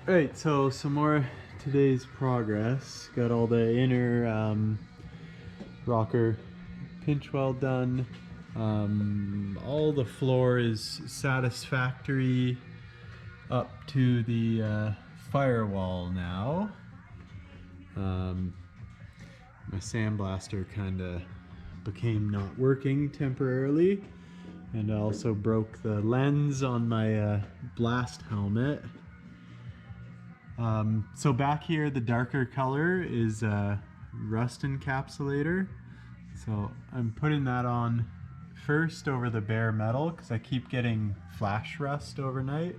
Right, so some more today's progress. Got all the inner rocker pinch weld done. All the floor is satisfactory up to the firewall now. My sandblaster kind of became not working temporarily, and I also broke the lens on my blast helmet. So back here, the darker color is rust encapsulator. So I'm putting that on first over the bare metal because I keep getting flash rust overnight.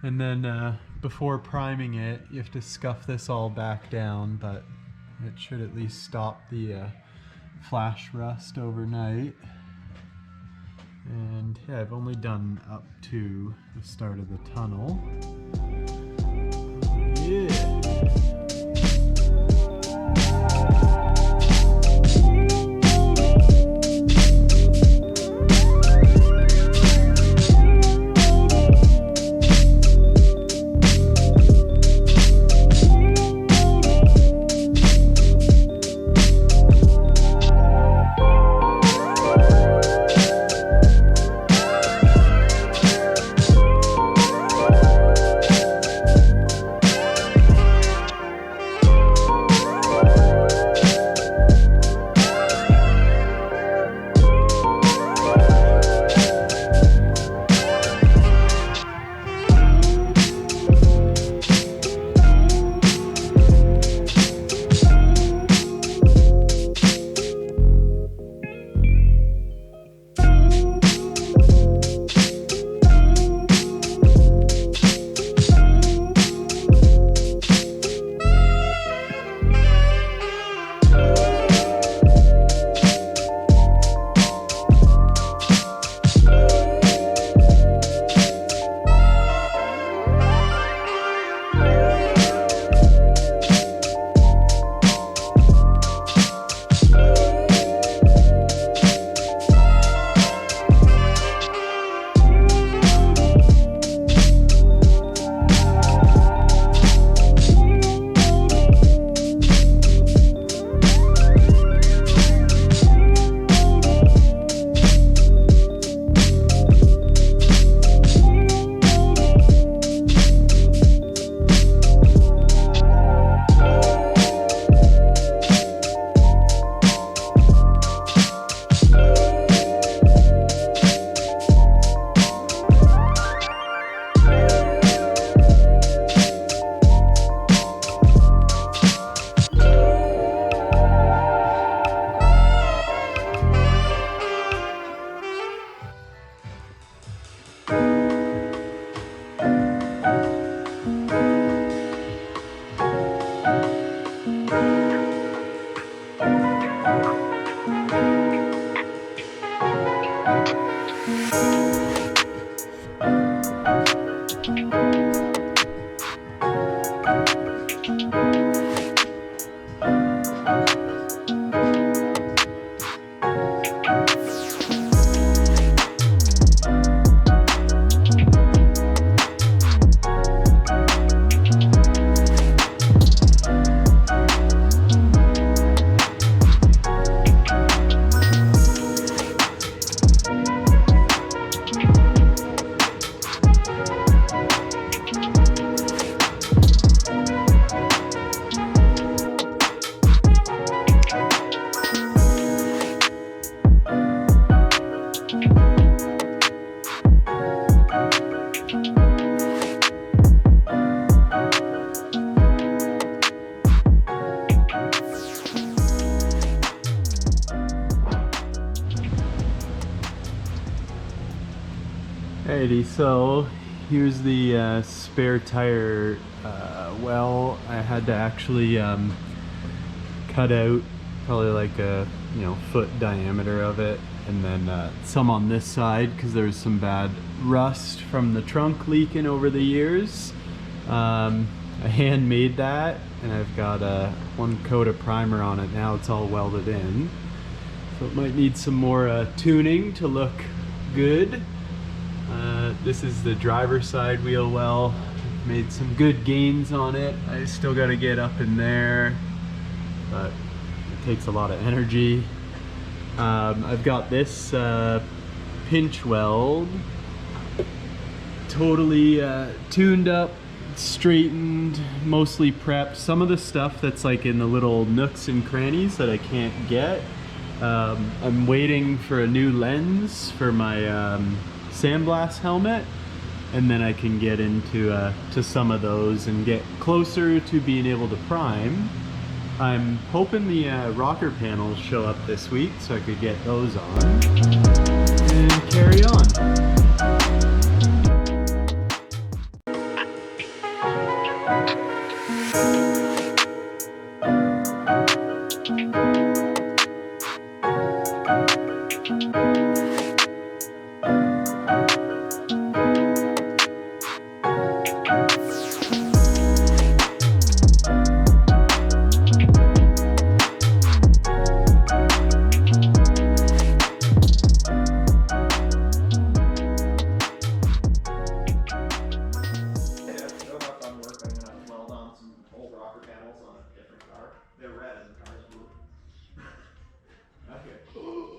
And then before priming it, you have to scuff this all back down, but it should at least stop the flash rust overnight. And yeah, I've only done up to the start of the tunnel. Yeah. Alrighty, so here's the spare tire well. I had to actually cut out probably like a foot diameter of it, and then some on this side because there's some bad rust from the trunk leaking over the years. I handmade that, and I've got one coat of primer on it now. It's all welded in, so it might need some more tuning to look good. This is the driver's side wheel well. made some good gains on it. I still got to get up in there, but it takes a lot of energy. I've got this pinch weld totally tuned up, straightened, mostly prepped. Some of the stuff that's like in the little nooks and crannies that I can't get. I'm waiting for a new lens for my sandblast helmet, and then I can get into to some of those and get closer to being able to prime. I'm hoping the rocker panels show up this week so I could get those on and carry on.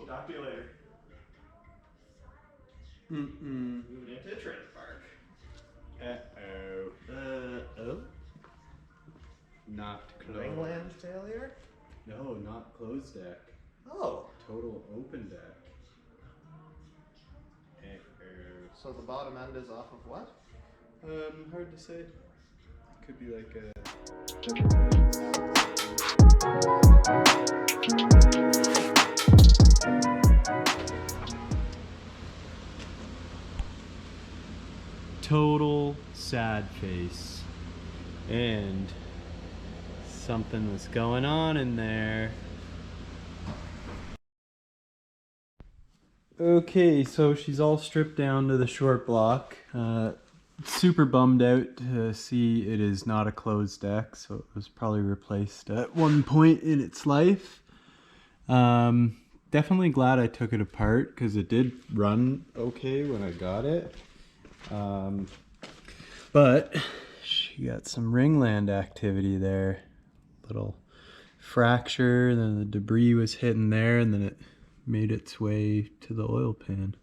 Talk to you later. Moving into a trailer park. Oh. Not closed. Ringland failure? No, not closed deck. Oh. Total open deck. So the bottom end is off of what? Hard to say. Could be like a... Total sad face, and something was going on in there. Okay, so she's all stripped down to the short block. Super bummed out to see it is not a closed deck, so it was probably replaced at one point in its life. Definitely glad I took it apart because it did run okay when I got it. But she got some ringland activity there. Little fracture, then the debris was hitting there, and then it made its way to the oil pan.